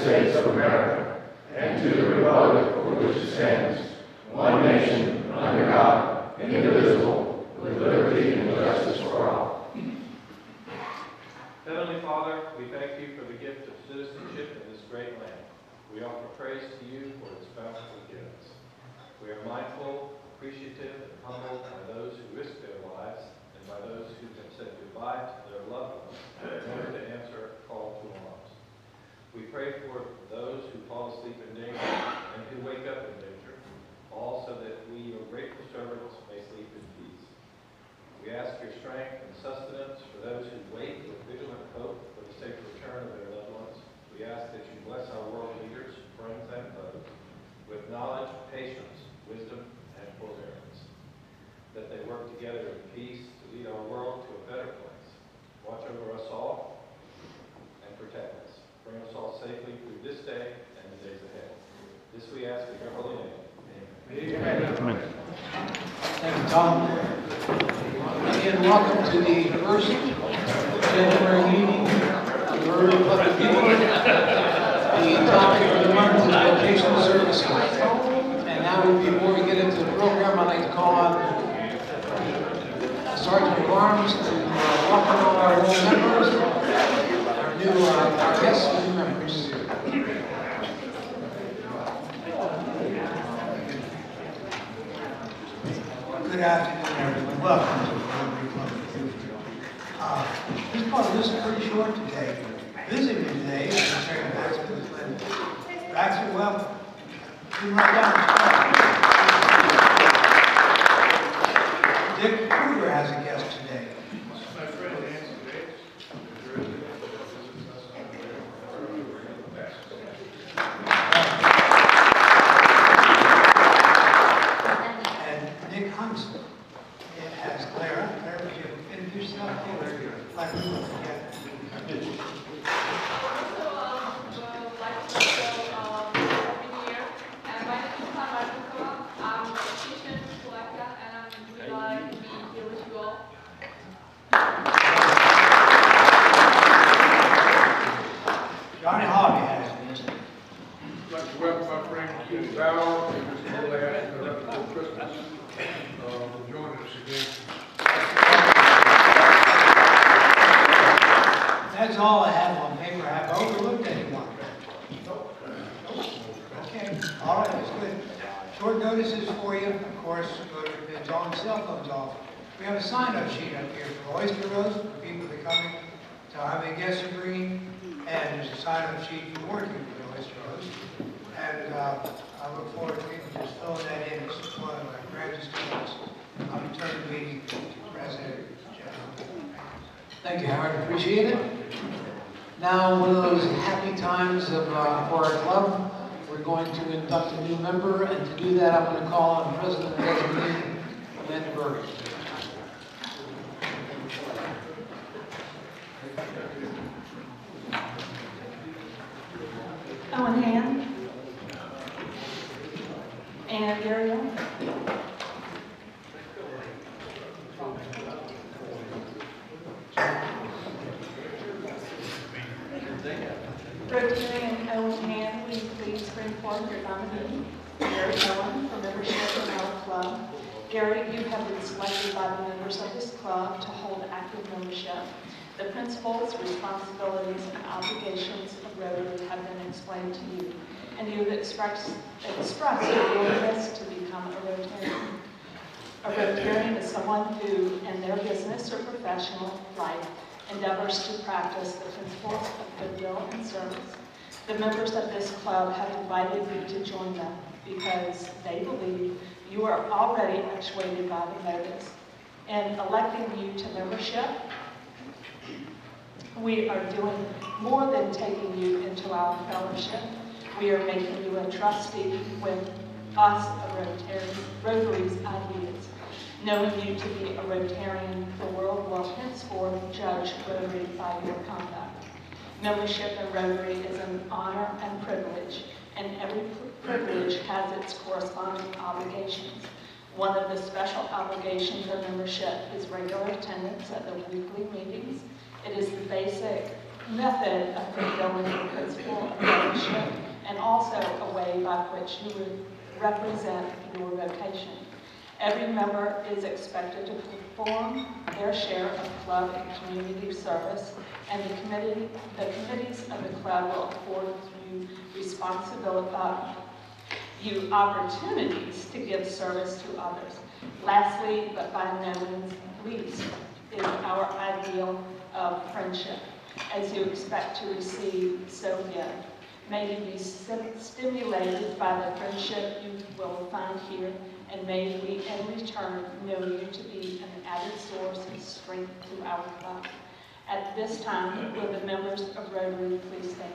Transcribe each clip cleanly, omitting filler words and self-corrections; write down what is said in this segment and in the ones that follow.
States of America and to the republic for which it stands, one nation, under God, indivisible, with liberty and justice for all. Heavenly Father, we thank you for the gift of citizenship in this great land. We offer praise to you for its bountiful gifts. We are mindful, appreciative, and humbled by those who risk their lives and by those who have said goodbye to their loved ones in order to answer a call to arms. We pray for those who fall asleep in danger and who wake up in danger, all so that we, your grateful servants, may sleep in peace. We ask your strength and sustenance for those who wait with vigilant hope for the safe return of their loved ones. We ask that you bless our world leaders, friends, and foes with knowledge, patience, wisdom, and forbearance, that they work together in peace to lead our world to a better place. Watch over us all and protect us. Bring us all safely through this day and the days ahead. This we ask in your holy name. Amen. Amen. Thank you, Tom. Again, welcome to the first January meeting of the Rotary Club of Beaufort. The topic for the month is vocational services. And now, before we get into the program, I'd like to call on Sergeant of Arms to welcome all our new members, our guests and new members. Good afternoon, everyone. Welcome to the Rotary Club of Beaufort. This part is pretty short today. Visiting today is Secretary Baxter. Baxter, welcome. Come right down. Dick Kruger has a guest today. My friend Nancy Bates. And Nick Huntsman. It has Clara. Clara, would you introduce yourself? Like we will forget. Johnny Harvey has a guest. I'd like to welcome my friend Keith Bauer, who was here last before Christmas, for joining us again. That's all I have on paper. Have I overlooked anyone? Okay, all right, that's good. Short notices for you. Of course, Rotary bids on, cell phones off. We have a sign-up sheet up here for Oyster Roast, for people that are coming to how many guests are bringing, and there's a sign-up sheet for working for Oyster Roast. And I look forward to people just filling that in. It's one of my grandest students. I'll return the meeting to President General. Thank you, Howard. Appreciate it. Now, one of those happy times for our club. We're going to induct a new member, and to do that, I'm going to call on President Designee Lynn Berg. Owen Hand and Ariel. Rotary and Owen Hand, will you please bring forward your nominee, Gary Owen, for membership in our club. Gary, you have been selected by the members of this club to hold active membership. The principles, responsibilities, and obligations of Rotary have been explained to you, and you have expressed your willingness to become a Rotarian. A Rotarian is someone who, in their business or professional life, endeavors to practice the principles of goodwill and service. The members of this club have invited you to join them because they believe you are already actuated by the motives. In electing you to membership, we are doing more than taking you into our fellowship. We are making you a trustee with us, Rotary's ideas. Knowing you to be a Rotarian, the world will henceforth judge Rotary by your conduct. Membership in Rotary is an honor and privilege, and every privilege has its corresponding obligations. One of the special obligations of membership is regular attendance at the weekly meetings. It is the basic method of fulfilling the principle of membership, and also a way by which you would represent your vocation. Every member is expected to perform their share of club and community service, and the committees of the club will afford you opportunities to give service to others. Lastly, but by no means least, is our ideal of friendship. As you expect to receive, so give. May you be stimulated by the friendship you will find here, and may we in return know you to be an added source of strength to our club. At this time, will the members of Rotary please stand?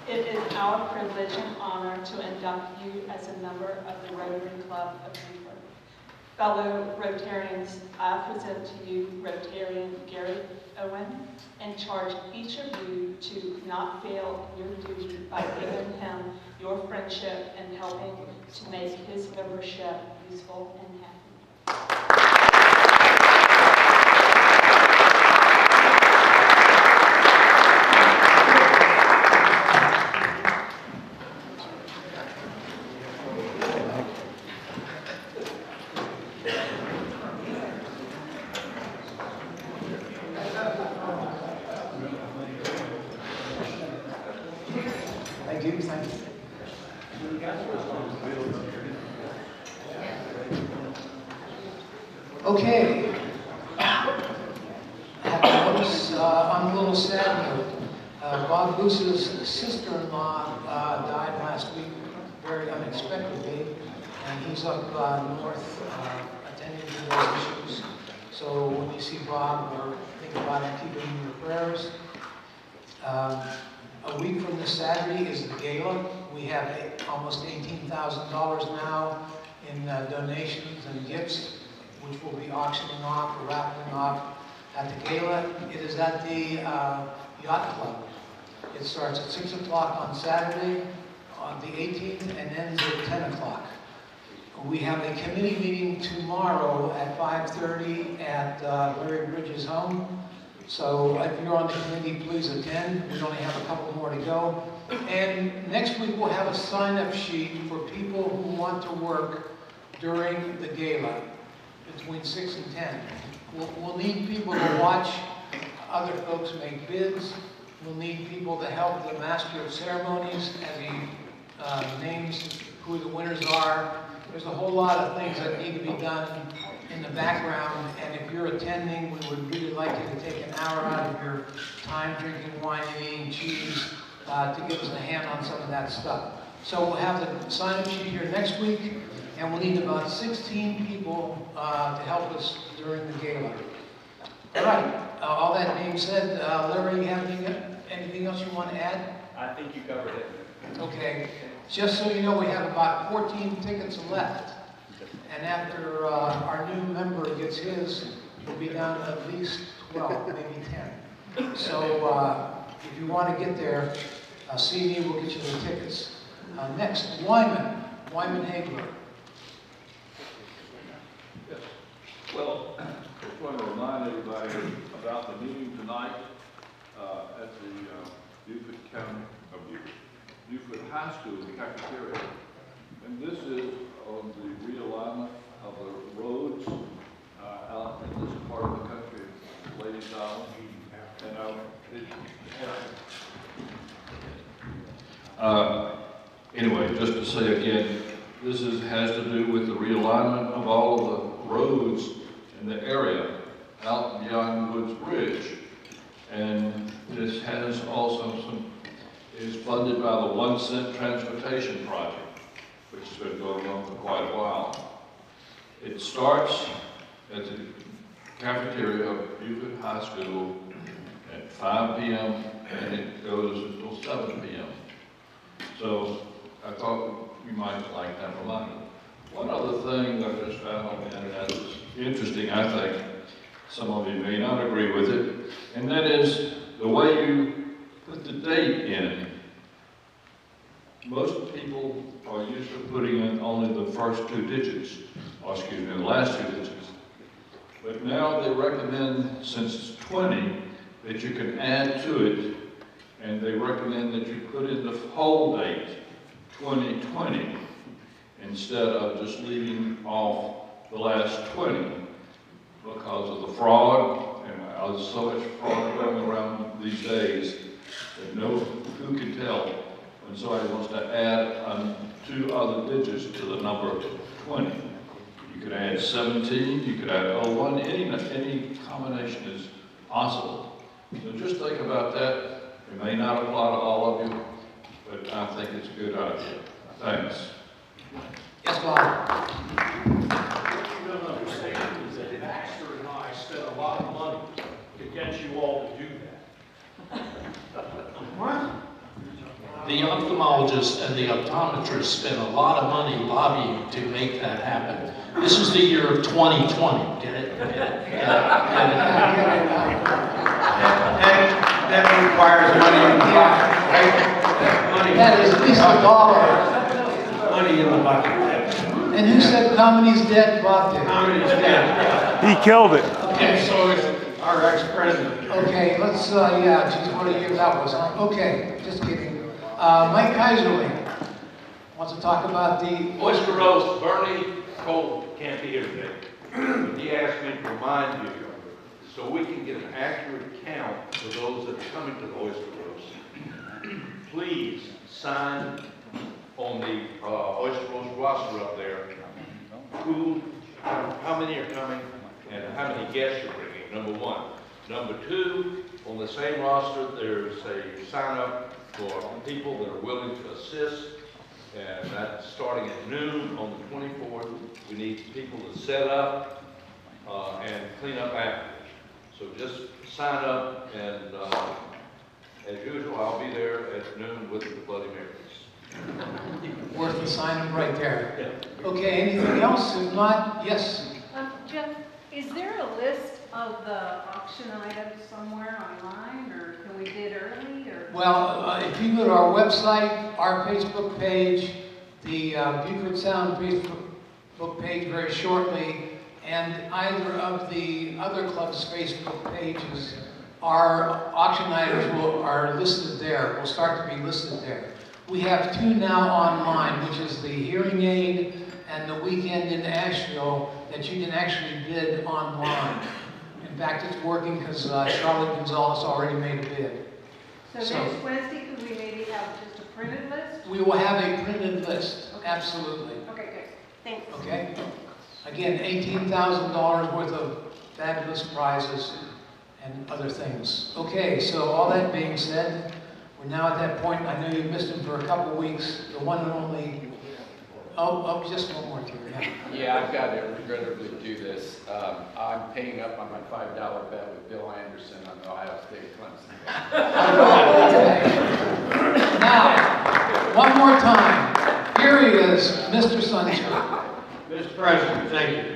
It is our privilege and honor to induct you as a member of the Rotary Club of Beaufort. Fellow Rotarians, I present to you Rotarian Gary Owen and charge each of you to not fail your duty by giving him your friendship and helping to make his membership useful and happy. Thank you, thank you. Okay. I have to notice on a little sad note, Bob Goose's sister-in-law died last week very unexpectedly, and he's up north attending to those issues. So when you see Bob, or think about him, keep him in your prayers. A week from this Saturday is the gala. We have almost $18,000 now in donations and gifts, which will be auctioning off or raffling off at the gala. It is at the Yacht Club. It starts at 6 o'clock on Saturday, on the 18th, and ends at 10 o'clock. We have a committee meeting tomorrow at 5:30 at Larry Bridges' home. So if you're on the committee, please attend. We only have a couple more to go. And next week we'll have a sign-up sheet for people who want to work during the gala between 6 and 10. We'll need people to watch other folks make bids. We'll need people to help the Master of Ceremonies as he names who the winners are. There's a whole lot of things that need to be done in the background, and if you're attending, we would really like you to take an hour out of your time drinking wine and eating cheese to give us a hand on some of that stuff. So we'll have the sign-up sheet here next week, and we'll need about 16 people to help us during the gala. All right, all that being said, Larry, you have anything else you want to add? I think you covered it. Okay, just so you know, we have about 14 tickets left. And after our new member gets his, we'll be down to at least 12, maybe 10. So if you want to get there, see me, we'll get you the tickets. Next, Wyman Hagler. Yes. Well, I just want to remind everybody about the meeting tonight at the Beaufort High School cafeteria. And this is on the realignment of the roads out in this part of the country, Ladies Island. And anyway, just to say again, this has to do with the realignment of all of the roads in the area out beyond Woods Bridge. And this has also is funded by the 1 cent transportation project, which has been going on for quite a while. It starts at the cafeteria of Beaufort High School at 5 p.m. and it goes until 7 p.m. So I thought you might like that reminder. One other thing that I just found, and that is interesting, I think, some of you may not agree with it, and that is the way you put the date in. Most people are used to putting in only the first 2 digits, or excuse me, the last 2 digits. But now they recommend, since it's 20, that you can add to it, and they recommend that you put in the whole date, 2020, instead of just leaving off the last 20 because of the fraud, and there's so much fraud going around these days that who can tell when somebody wants to add 2 other digits to the number 20. You could add 17, you could add 01, any combination is possible. So just think about that. It may not apply to all of you, but I think it's a good idea. Thanks. Yes, Bob? What you don't understand is that Baxter and I spent a lot of money to get you all to do that. What? The ophthalmologist and the optometrist spent a lot of money lobbying to make that happen. This is the year of 2020, get it? That requires money in the pocket, right? Money. That is at least $1. Money in the bucket. And who said comedy's dead? Bob did. Comedy's dead. He killed it. Okay, so is our ex-president. Okay, let's, yeah, geez, what a year that was, huh? Okay, just kidding. Mike Kaiserling wants to talk about the Oyster Roast. Bernie Cole can't be here today. He asked me to remind you, so we can get an accurate count for those that are coming to the Oyster Roast. Please sign on the Oyster Roast roster up there, how many are coming, and how many guests you're bringing, number one. Number two, on the same roster, there's a sign up for people that are willing to assist, and that's starting at noon on the 24th. We need people to set up and clean up afterwards. So just sign up, and as usual, I'll be there at noon with the Bloody Marys. worth the sign up right there. Okay, anything else? If not, yes. Jeff, is there a list of the auction items somewhere online, or can we bid early, or? Well, if you go to our website, our Facebook page, the Beaufort Sound Facebook page very shortly, and either of the other club's Facebook pages, our auction items are listed there, will start to be listed there. We have 2 now online, which is the hearing aid and the weekend in Asheville that you can actually bid online. In fact, it's working because Charlotte Gonzalez already made a bid. So next Wednesday, could we maybe have just a printed list? We will have a printed list, absolutely. Okay, good. Thanks. Okay? Again, $18,000 worth of fabulous prizes and other things. Okay, so all that being said, we're now at that point. I know you missed him for a couple weeks. The one and only. Oh, just one more, Terry. Yeah, I've got to regrettably do this. I'm paying up on my $5 bet with Bill Anderson on the Ohio State Clemson. Now, one more time. Here he is, Mr. Sunshine. Mr. President, thank you.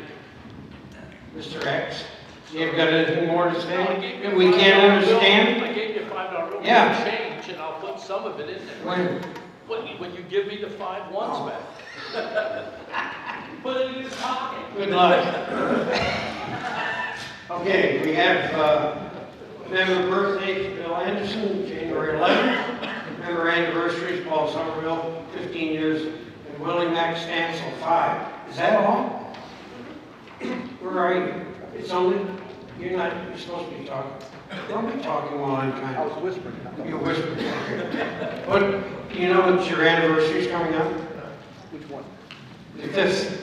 Mr. X, you have got anything more to say that we can't understand? I gave you a $5 bill. Yeah. Change, and I'll put some of it in there. When you give me the 5 ones back. Put it in his pocket. Good luck. Okay, we have member birthday, Bill Anderson, January 11th. Member anniversaries, Paul Somerville, 15 years, and Willie Mack Stansel, 5. Is that all? Where are you? It's only, you're supposed to be talking. Don't be talking while I'm trying. I was whispering. You're whispering, okay. But you know what your anniversary's coming up? Which one? The 5th.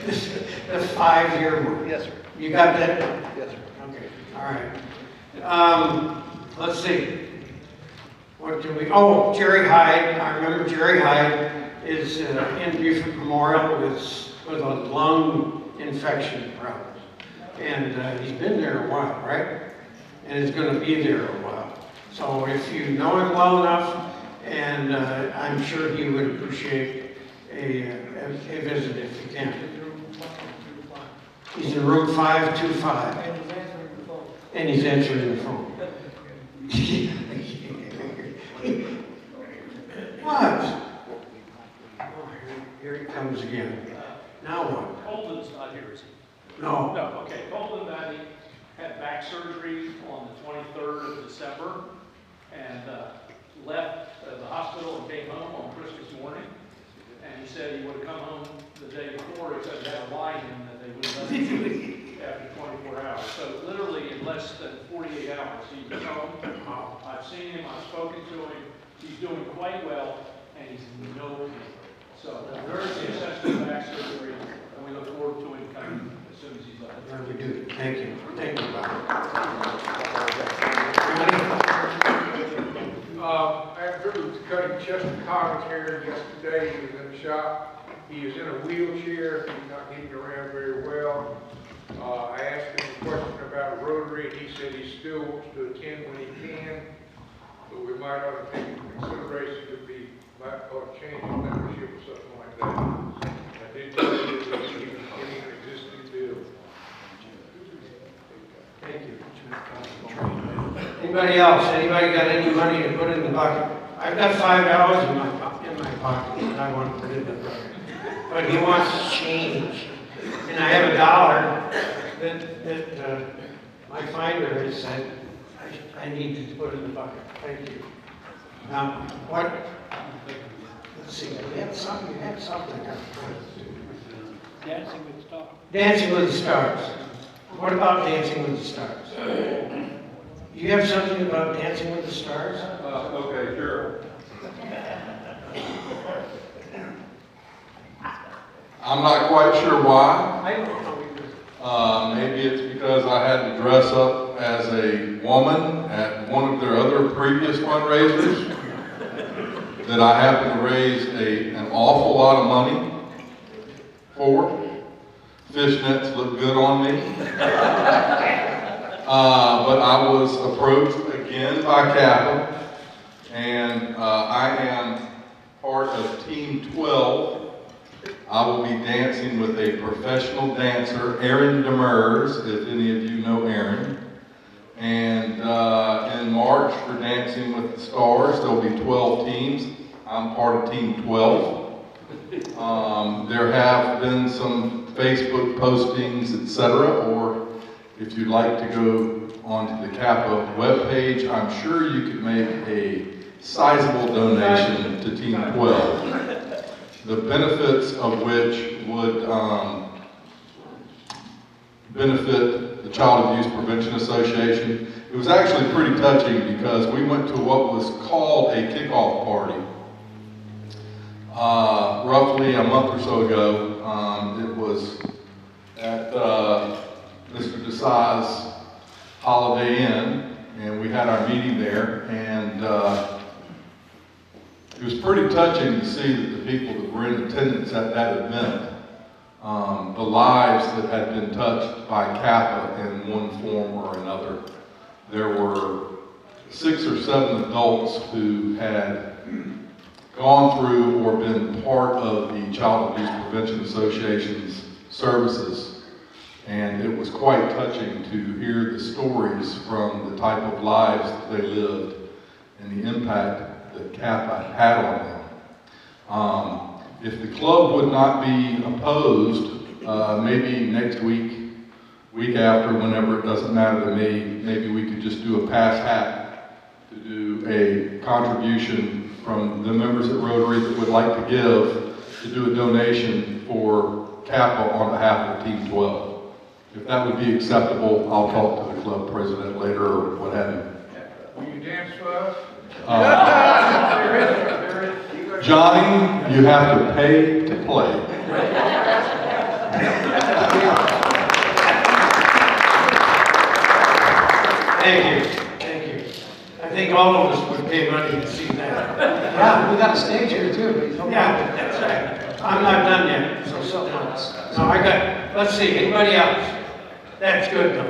The 5-year one. Yes, sir. You got that? Yes, sir. Okay, all right. Let's see. What do we, oh, Jerry Hyde. I remember Jerry Hyde is in Beaufort Memorial with a lung infection problem. And he's been there a while, right? And is going to be there a while. So if you know him well enough, and I'm sure he would appreciate a visit if you can. He's in room 525. And he's answering the phone. What? Oh, here he comes again. Now what? Holden's not here, is he? No. No, okay. Copeland Matty had back surgery on the 23rd of December and left the hospital and came home on Christmas morning. And he said he would have come home the day before, except he had a lie in that they would have let him leave after 24 hours. So literally in less than 48 hours, he was home. I've seen him, I've spoken to him. He's doing quite well, and he's no pain. So very successful back surgery, and we look forward to him coming as soon as he's left. Yeah, we do. Thank you. Thank you, Bob. After cutting Chester Collins' hair yesterday, he was in the shop. He is in a wheelchair. He's not getting around very well. I asked him a question about Rotary, and he said he still wants to attend when he can. But we might ought to take into consideration to be, might ought to change his membership or something like that. I did tell you that he was getting an existing bill. Thank you. Anybody else? Anybody got any money to put in the bucket? I've got $5 in my pocket, and I want to put it in the bucket. But he wants change. And I have $1 that my finder has said I need to put in the bucket. Thank you. Now, what? Let's see. We have something. We have something. Dancing with the Stars. Dancing with the Stars. What about Dancing with the Stars? You have something about Dancing with the Stars? Okay, sure. I'm not quite sure why. I don't know. Maybe it's because I had to dress up as a woman at one of their other previous fundraisers that I happened to raise an awful lot of money for. Fishnets look good on me. But I was approached again by Kappa, and I am part of Team 12. I will be dancing with a professional dancer, Aaron Demers, if any of you know Aaron. And in March for Dancing with the Stars, there'll be 12 teams. I'm part of Team 12. There have been some Facebook postings, etc., or if you'd like to go onto the Kappa webpage, I'm sure you could make a sizable donation to Team 12. The benefits of which would benefit the Child Abuse Prevention Association. It was actually pretty touching because we went to what was called a kickoff party roughly a month or so ago. It was at Mr. Desai's Holiday Inn, and we had our meeting there, and it was pretty touching to see that the people that were in attendance at that event, the lives that had been touched by Kappa in one form or another. There were 6 or 7 adults who had gone through or been part of the Child Abuse Prevention Association's services. And it was quite touching to hear the stories from the type of lives that they lived and the impact that Kappa had on them. If the club would not be opposed, maybe next week after, whenever, it doesn't matter to me, maybe we could just do a pass hat to do a contribution from the members at Rotary that would like to give, to do a donation for Kappa on behalf of Team 12. If that would be acceptable, I'll talk to the club president later or what have you. Will you dance for us? Johnny, you have to pay to play. Thank you. Thank you. I think all of us would pay money to see that. Yeah, we got a stage here too. Yeah, that's right. I'm not done yet. So, no, I got, let's see, anybody else? That's good though.